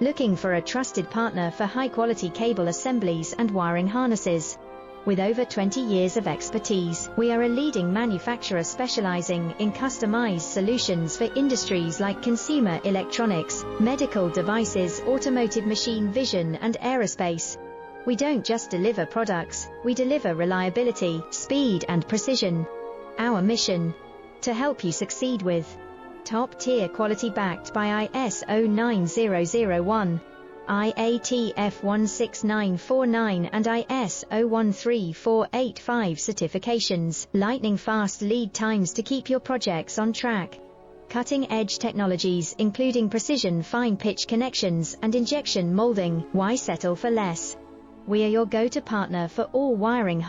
Looking for a trusted partner for high-quality cable assemblies and wiring harnesses? With over 20 years of expertise, we are a leading manufacturer specializing in customized solutions for industries like consumer electronics, medical devices, automotive machine vision, and aerospace. We don't just deliver products, we deliver reliability, speed, and precision. Our mission: to help you succeed with top-tier quality backed by ISO 9001, IATF 16949 and ISO 13485 certifications, lightning-fast lead times to keep your projects on track. Cutting-edge technologies including precision fine-pitch connections and injection molding. Why settle for less? We are your go-to partner for all wiring